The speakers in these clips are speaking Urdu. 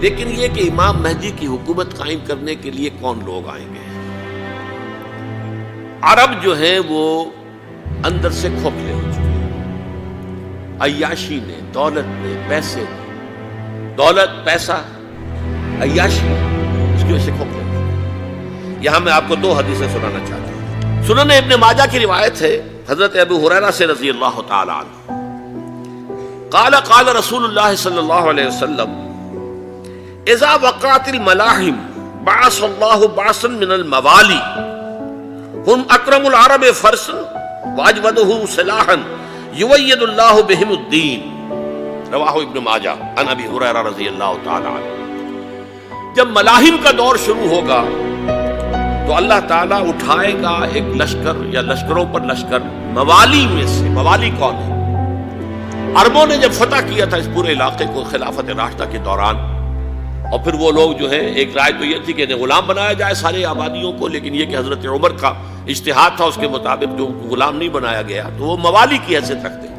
لیکن یہ کہ امام مہدی کی حکومت قائم کرنے کے لیے کون لوگ آئیں گے؟ عرب جو ہیں وہ اندر سے کھوکھلے ہو چکے ہیں، عیاشی نے، دولت نے، پیسے نے، دولت پیسہ عیاشی اس کی وجہ سے کھوکھلے ہو چکے ہیں۔ یہاں میں آپ کو دو حدیثیں سنانا چاہتا ہوں۔ سنن ابن ماجہ کی روایت ہے حضرت ابو ہریرہ سے رضی اللہ تعالی عنہ، قال قال رسول اللہ صلی اللہ علیہ وسلم اذا وقعت الملاحم بعث اللہ بعثا من الموالی ہم اکرم العرب فرسا واجودہ سلاحا یوید اللہ بہم الدین، رواہ ابن ماجہ عن ابی ہریرہ رضی اللہ تعالی عنہ۔ جب ملاحم کا دور شروع ہوگا تو اللہ تعالیٰ اٹھائے گا ایک لشکر یا لشکروں پر لشکر موالی میں سے۔ موالی کون ہے؟ عربوں نے جب فتح کیا تھا اس پورے علاقے کو خلافت راشدہ کے دوران، اور پھر وہ لوگ جو ہے، ایک رائے تو یہ تھی کہ انہیں غلام بنایا جائے سارے آبادیوں کو، لیکن یہ کہ حضرت عمر کا اجتہاد تھا، اس کے مطابق جو غلام نہیں بنایا گیا تو وہ موالی کی حیثیت رکھتے ہیں۔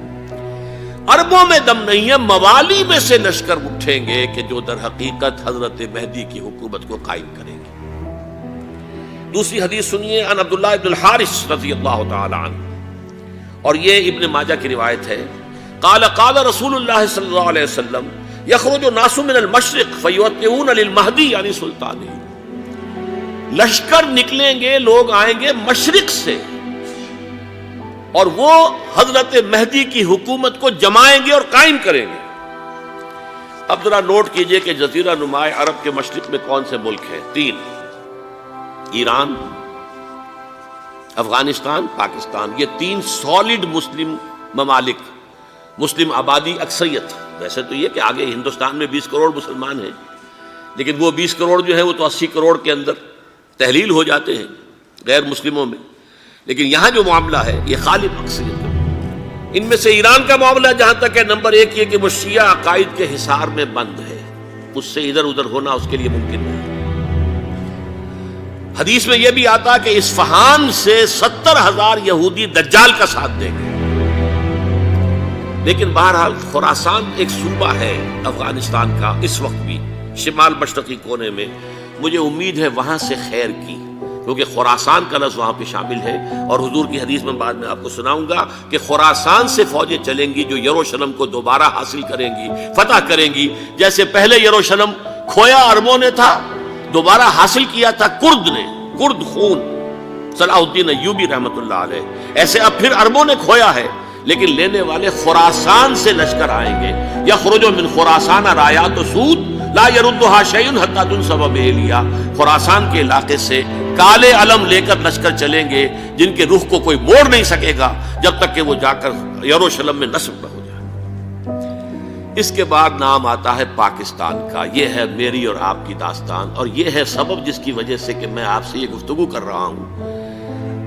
عربوں میں دم نہیں ہے، موالی میں سے لشکر اٹھیں گے کہ جو در حقیقت حضرت مہدی کی حکومت کو قائم کریں گے۔ دوسری حدیث سنیے، عن عبداللہ ابن الحارث رضی اللہ تعالی عنہ، اور یہ ابن ماجہ کی روایت ہے، قال قال رسول اللہ صلی اللہ علیہ وسلم یخرج الناس من المشرق فیوطئون للمہدی یعنی سلطانی، لشکر نکلیں گے، لوگ آئیں گے مشرق سے اور وہ حضرت مہدی کی حکومت کو جمائیں گے اور قائم کریں گے۔ اب ذرا نوٹ کیجئے کہ جزیرہ نماء عرب کے مشرق میں کون سے ملک ہیں؟ تین: ایران، افغانستان، پاکستان۔ یہ تین سالڈ مسلم ممالک، مسلم آبادی اکثریت۔ ویسے تو یہ کہ آگے ہندوستان میں 20 کروڑ مسلمان ہیں، لیکن وہ 20 کروڑ جو ہے وہ تو 80 کروڑ کے اندر تحلیل ہو جاتے ہیں غیر مسلموں میں، لیکن یہاں جو معاملہ ہے یہ غالب اکثریت ہے۔ ان میں سے ایران کا معاملہ جہاں تک ہے، نمبر 1 یہ کہ وہ شیعہ عقائد کے حصار میں بند ہے، اس سے ادھر ادھر ہونا اس کے لیے ممکن نہیں۔ حدیث میں یہ بھی آتا کہ اصفہان سے 70,000 یہودی دجال کا ساتھ دیں گے، لیکن بہرحال خراسان ایک صوبہ ہے افغانستان کا اس وقت بھی شمال مشرقی کونے میں، مجھے امید ہے وہاں سے خیر کی، کیونکہ خراسان کا لفظ وہاں پہ شامل ہے، اور حضور کی حدیث میں بعد میں آپ کو سناؤں گا کہ خراسان سے فوجیں چلیں گی جو یروشلم کو دوبارہ حاصل کریں گی، فتح کریں گی۔ جیسے پہلے یروشلم کھویا عربوں نے تھا، دوبارہ حاصل کیا تھا کرد نے، کرد خون صلاح الدین ایوبی رحمۃ اللہ علیہ، ایسے اب پھر عربوں نے کھویا ہے، لیکن لینے والے خراسان سے لشکر آئیں گے۔ یخرج من خراسان رایات سود لا یردها شیء حتی تنصب بہلیہ، خراسان کے علاقے سے کالے علم لے کر لشکر چلیں گے جن کے رخ کو کوئی موڑ نہیں سکے گا جب تک کہ وہ جا کر یروشلم میں نصب نہ ہو جائے۔ اس کے بعد نام آتا ہے پاکستان کا۔ یہ ہے میری اور آپ کی داستان، اور یہ ہے سبب جس کی وجہ سے کہ میں آپ سے یہ گفتگو کر رہا ہوں۔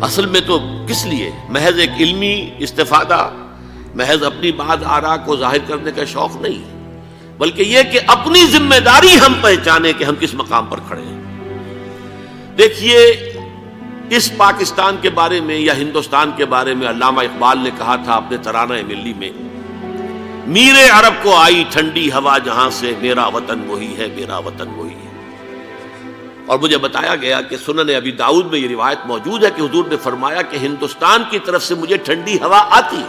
اصل میں تو کس لیے؟ محض ایک علمی استفادہ، محض اپنی بات آراء کو ظاہر کرنے کا شوق نہیں، بلکہ یہ کہ اپنی ذمہ داری ہم پہچانے کہ ہم کس مقام پر کھڑے ہیں۔ دیکھیے، اس پاکستان کے بارے میں یا ہندوستان کے بارے میں علامہ اقبال نے کہا تھا اپنے ترانہ ملی میں، میرے عرب کو آئی ٹھنڈی ہوا جہاں سے، میرا وطن وہی ہے، میرا وطن وہی ہے۔ اور مجھے بتایا گیا کہ سنن ابی داؤد میں یہ روایت موجود ہے کہ حضور نے فرمایا کہ ہندوستان کی طرف سے مجھے ٹھنڈی ہوا آتی ہے،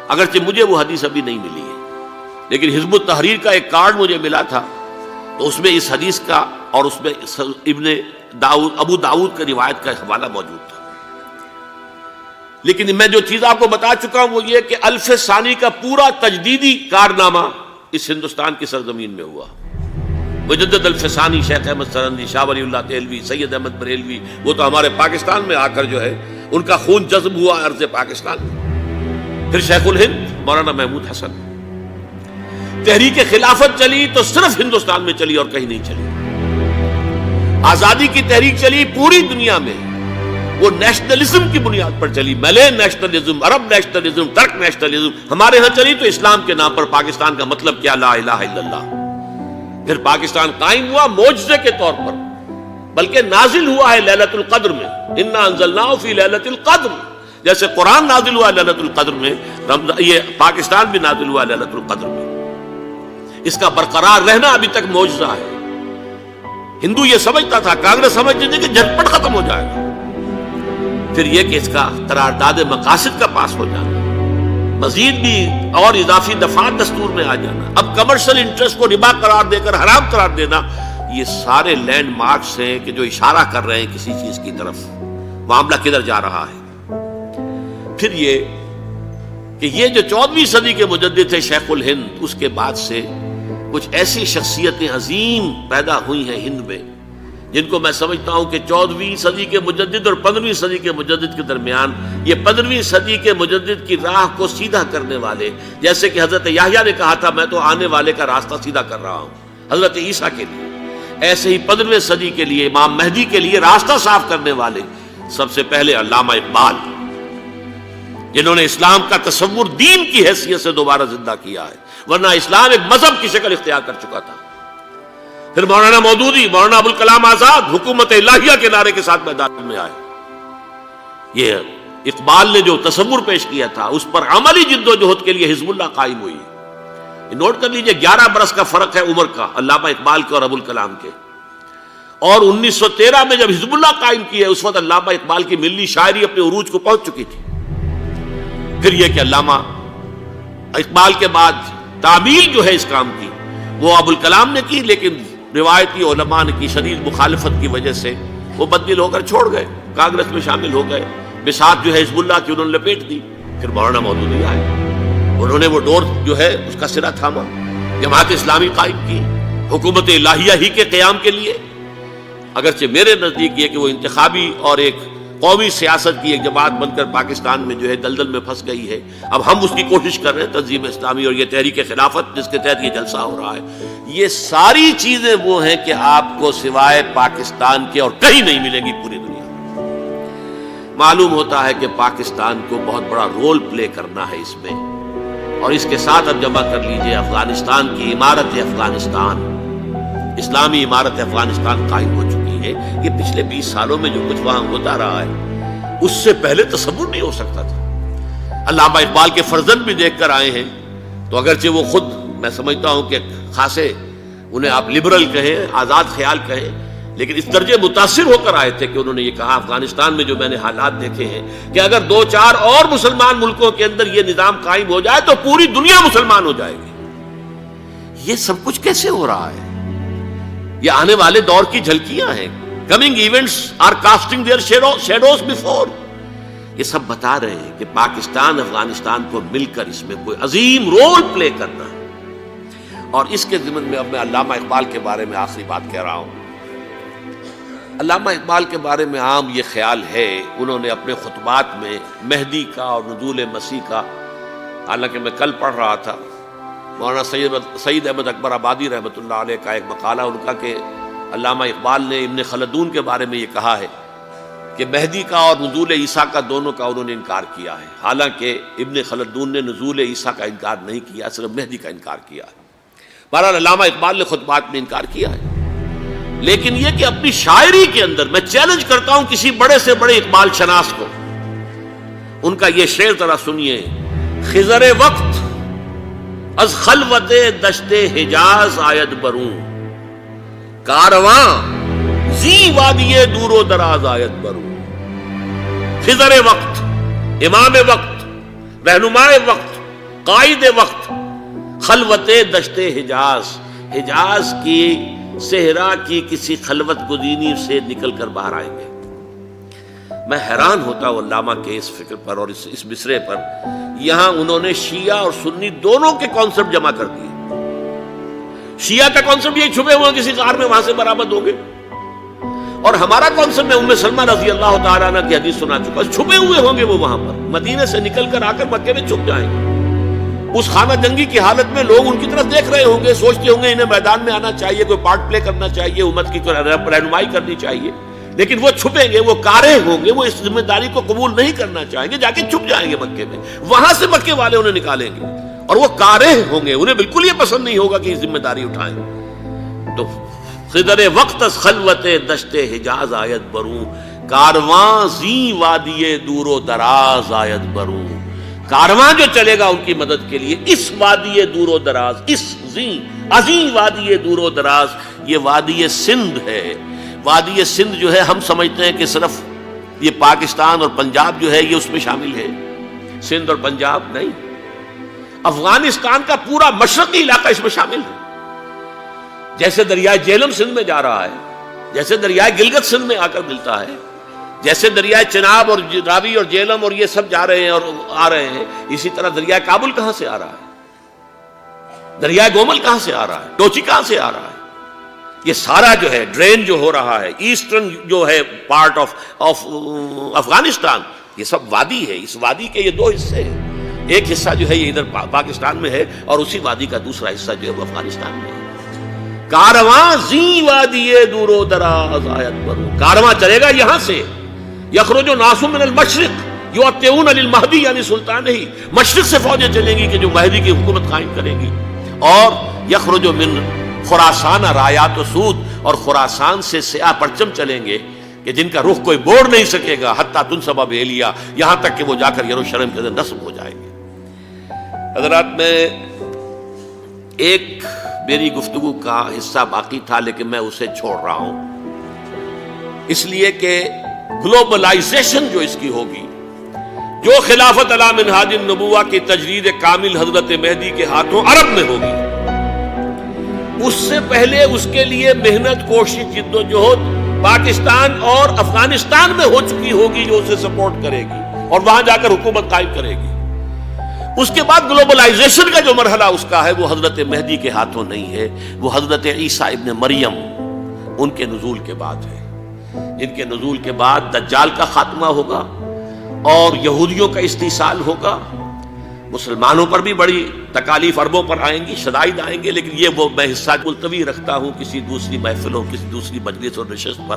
اگرچہ مجھے وہ حدیث ابھی نہیں ملی ہے، لیکن حزب التحریر کا ایک کارڈ مجھے ملا تھا، تو اس میں اس حدیث کا اور اس میں ابو داؤد کا روایت کا حوالہ موجود تھا۔ لیکن میں جو چیز آپ کو بتا چکا ہوں وہ یہ کہ الف ثانی کا پورا تجدیدی کارنامہ اس ہندوستان کی سرزمین میں ہوا۔ مجدد الف ثانی شیخ احمد سرندی، شاہ ولی اللہ دہلوی، سید احمد بریلوی، وہ تو ہمارے پاکستان میں آ کر جو ہے ان کا خون جذب ہوا ارض پاکستان میں۔ پھر شیخ الہند مولانا محمود حسن۔ تحریک خلافت چلی تو صرف ہندوستان میں چلی اور کہیں نہیں چلی۔ آزادی کی تحریک چلی پوری دنیا میں، وہ نیشنلزم کی بنیاد پر چلی، ملے نیشنلزم، عرب نیشنلزم، ترک نیشنلزم۔ ہمارے ہاں چلی تو اسلام کے نام پر، پاکستان کا مطلب کیا؟ لا الہ الا اللہ۔ پھر پاکستان قائم ہوا معجزے کے طور پر، بلکہ نازل ہوا ہے لیلۃ القدر میں، انا انزلناہ فی لیلۃ القدر، جیسے قرآن نازل ہوا لیلۃ القدر میں، یہ پاکستان بھی نازل ہوا لیلۃ القدر میں۔ اس کا برقرار رہنا ابھی تک معجزہ ہے۔ ہندو یہ سمجھتا تھا، کانگریس سمجھتی تھی کہ جھٹپٹ ختم ہو جائے گا۔ پھر یہ کہ اس کا قرارداد مقاصد کا پاس ہو جانا، مزید بھی اور اضافی دفعات دستور میں آ جانا، اب کمرشل انٹرسٹ کو ربا قرار دے کر حرام قرار دینا، یہ سارے لینڈ مارکس ہیں کہ جو اشارہ کر رہے ہیں کسی چیز کی طرف، معاملہ کدھر جا رہا ہے۔ پھر یہ کہ یہ جو 14ویں صدی کے مجدد تھے شیخ الہند، اس کے بعد سے کچھ ایسی شخصیتیں عظیم پیدا ہوئی ہیں ہند میں، جن کو میں سمجھتا ہوں کہ 14ویں صدی کے مجدد اور 15ویں صدی کے مجدد کے درمیان یہ 15ویں صدی کے مجدد کی راہ کو سیدھا کرنے والے، جیسے کہ حضرت یحییٰ نے کہا تھا میں تو آنے والے کا راستہ سیدھا کر رہا ہوں حضرت عیسیٰ کے لیے، ایسے ہی 15ویں صدی کے لیے امام مہدی کے لیے راستہ صاف کرنے والے سب سے پہلے علامہ اقبال، جنہوں نے اسلام کا تصور دین کی حیثیت سے دوبارہ زندہ کیا ہے، ورنہ اسلام ایک مذہب کی شکل اختیار کر چکا تھا۔ پھر مولانا مودودی، مولانا ابوالکلام آزاد حکومت الہیہ کے نعرے کے ساتھ میدان میں آئے۔ یہ اقبال نے جو تصور پیش کیا تھا اس پر عملی جد و جہد کے لیے حزب اللہ قائم ہوئی۔ نوٹ کر لیجئے 11 برس کا فرق ہے عمر کا علامہ اقبال کے اور ابوالکلام کے، اور 1913 میں جب حزب اللہ قائم کی ہے اس وقت علامہ اقبال کی ملی شاعری اپنے عروج کو پہنچ چکی تھی۔ پھر یہ کہ علامہ اقبال کے بعد تعمیل جو ہے اس کام کی وہ ابوالکلام نے کی، لیکن روایتی علماء نے کی شدید مخالفت کی وجہ سے وہ بددل ہو کر چھوڑ گئے، کانگریس میں شامل ہو گئے، بساط جو ہے حزب اللہ کی انہوں نے لپیٹ دی۔ پھر مولانا مودودی آئے، انہوں نے وہ ڈور جو ہے اس کا سرا تھاما، جماعت اسلامی قائم کی حکومت الہیہ ہی کے قیام کے لیے۔ اگرچہ میرے نزدیک یہ کہ وہ انتخابی اور ایک قومی سیاست کی ایک جماعت بن کر پاکستان میں جو ہے دلدل میں پھنس گئی ہے، اب ہم اس کی کوشش کر رہے ہیں، تنظیم اسلامی اور یہ تحریک خلافت جس کے تحت یہ جلسہ ہو رہا ہے، یہ ساری چیزیں وہ ہیں کہ آپ کو سوائے پاکستان کے اور کہیں نہیں ملیں گی پوری دنیا میں۔ معلوم ہوتا ہے کہ پاکستان کو بہت بڑا رول پلے کرنا ہے اس میں، اور اس کے ساتھ اب جمع کر لیجئے افغانستان کی عمارت افغانستان، اسلامی عمارت افغانستان قائم ہو چکی ہے۔ یہ پچھلے 20 سالوں میں جو کچھ وہاں ہوتا رہا ہے اس سے پہلے تصور نہیں ہو سکتا تھا۔ علامہ اقبال کے فرزند بھی دیکھ کر آئے ہیں، تو اگرچہ وہ خود میں سمجھتا ہوں کہ خاصے انہیں آپ لبرل کہیں، آزاد خیال کہیں، لیکن اس درجے متاثر ہو کر آئے تھے کہ انہوں نے یہ کہا افغانستان میں جو میں نے حالات دیکھے ہیں کہ اگر 2-4 اور مسلمان ملکوں کے اندر یہ نظام قائم ہو جائے تو پوری دنیا مسلمان ہو جائے گی۔ یہ سب کچھ کیسے ہو رہا ہے؟ یہ آنے والے دور کی جھلکیاں ہیں۔ Coming events are casting their shadows before. یہ سب بتا رہے ہیں کہ پاکستان افغانستان کو مل کر اس میں کوئی عظیم رول پلے کرنا ہے۔ اور اس کے ضمن میں اب میں علامہ اقبال کے بارے میں آخری بات کہہ رہا ہوں۔ علامہ اقبال کے بارے میں عام یہ خیال ہے، انہوں نے اپنے خطبات میں مہدی کا اور نزول مسیح کا، حالانکہ میں کل پڑھ رہا تھا مولانا سید احمد اکبر آبادی رحمۃ اللہ علیہ کا ایک مقالہ ان کا کہ علامہ اقبال نے ابن خلدون کے بارے میں یہ کہا ہے کہ مہدی کا اور نزول عیسیٰ کا دونوں کا انہوں نے انکار کیا ہے، حالانکہ ابن خلدون نے نزول عیسیٰ کا انکار نہیں کیا، صرف مہدی کا انکار کیا ہے۔ بہرحال علامہ اقبال نے خطبات میں انکار کیا ہے، لیکن یہ کہ اپنی شاعری کے اندر میں چیلنج کرتا ہوں کسی بڑے سے بڑے اقبال شناس کو، ان کا یہ شعر ذرا سنیے: خضر وقت از خلوت دشت حجاز آید بروں، کارواں زی وادی دور و دراز آید بروں۔ خضر وقت، امام وقت، رہنمائے وقت، قائد وقت، خلوت دشت حجاز، حجاز کی صحرا کی کسی خلوت گزینی سے نکل کر باہر آئیں گے۔ میں حیران ہوتا ہوں علامہ کے اس فکر پر اور اس مصرے پر۔ یہاں انہوں نے شیعہ اور سنی دونوں کے کانسیپٹ جمع کر دیے۔ شیعہ کا کانسیپٹ یہ چھپے ہوئے کسی غار میں وہاں سے برآمد ہو گئے، اور ہمارا کانسیپٹ میں ام سلمہ رضی اللہ تعالیٰ عنہ کی حدیث سنا چکا، چھپے ہوئے ہوں گے وہ وہاں پر، مدینے سے نکل کر آ کر مکے میں چھپ جائیں گے۔ اس خانہ جنگی کی حالت میں لوگ ان کی طرف دیکھ رہے ہوں گے، سوچتے ہوں گے انہیں میدان میں آنا چاہیے، کوئی پارٹ پلے کرنا چاہیے، امت کی رہنمائی کرنی چاہیے، لیکن وہ چھپیں گے، وہ کارے ہوں گے، وہ اس ذمہ داری کو قبول نہیں کرنا چاہیں گے، جا کے چھپ جائیں گے مکے میں، وہاں سے مکے والے انہیں نکالیں گے، اور وہ کارے ہوں گے، انہیں بالکل یہ پسند نہیں ہوگا کہ یہ ذمہ داری اٹھائیں۔ تو خضر وقت از خلوت دشت حجاز آید بروں، کارواں زی وادی دور و دراز آید بروں۔ کارواں جو چلے گا ان کی مدد کے لیے اس وادی دور و دراز، اس زی عظیم وادی دور و دراز، یہ وادی سندھ ہے۔ وادی سندھ جو ہے ہم سمجھتے ہیں کہ صرف یہ پاکستان اور پنجاب جو ہے یہ اس میں شامل ہے، سندھ اور پنجاب نہیں، افغانستان کا پورا مشرقی علاقہ اس میں شامل ہے۔ جیسے دریائے جہلم سندھ میں جا رہا ہے، جیسے دریائے گلگت سندھ میں آ کر ملتا ہے، جیسے دریائے چناب اور راوی اور جہلم اور یہ سب جا رہے ہیں اور آ رہے ہیں، اسی طرح دریائے کابل کہاں سے آ رہا ہے، دریائے گومل کہاں سے آ رہا ہے، ٹوچی کہاں سے آ رہا ہے، یہ سارا جو ہے ڈرین جو ہو رہا ہے، ایسٹرن جو ہے پارٹ آف افغانستان، یہ سب وادی ہے۔ اس وادی کے یہ دو حصے ہیں، ایک حصہ جو ہے یہ ادھر پاکستان میں ہے اور اسی وادی کا دوسرا حصہ جو ہے وہ افغانستان میں ہے۔ کارواں زی وادی دور و دراز آیت برو، کارواں چلے گا یہاں سے، یخرج ناس من المشرق یؤتون للمہدی یعنی سلطان ہی، مشرق سے فوجیں چلیں گی کہ جو مہدی کی حکومت قائم کرے گی، اور یخرج من خراسان رایات و سود، اور خراسان سے سیاہ پرچم چلیں گے کہ جن کا رخ کوئی موڑ نہیں سکے گا، حتیٰ تنصب بإیلیا، یہاں تک کہ وہ جا کر یروشلم کے اندر نصب ہو جائیں گے۔ حضرات، میں ایک میری گفتگو کا حصہ باقی تھا لیکن میں اسے چھوڑ رہا ہوں، اس لیے کہ گلوبلائزیشن جو اس کی ہوگی، جو خلافت علی منہاج النبوہ کی تجرید کامل حضرت مہدی کے ہاتھوں عرب میں ہوگی، اس سے پہلے اس کے لیے محنت، کوشش، جد و جہد پاکستان اور افغانستان میں ہو چکی ہوگی جو اسے سپورٹ کرے گی اور وہاں جا کر حکومت قائم کرے گی۔ اس کے بعد گلوبلائزیشن کا جو مرحلہ اس کا ہے وہ حضرت مہدی کے ہاتھوں نہیں ہے، وہ حضرت عیسیٰ ابن مریم ان کے نزول کے بعد ہے، جن کے نزول کے بعد دجال کا خاتمہ ہوگا اور یہودیوں کا استحصال ہوگا، مسلمانوں پر بھی بڑی تکالیف عربوں پر آئیں گی، شدائد آئیں گے، لیکن یہ وہ میں حصہ ملتوی رکھتا ہوں کسی دوسری محفلوں، کسی دوسری مجلس اور نشست پر۔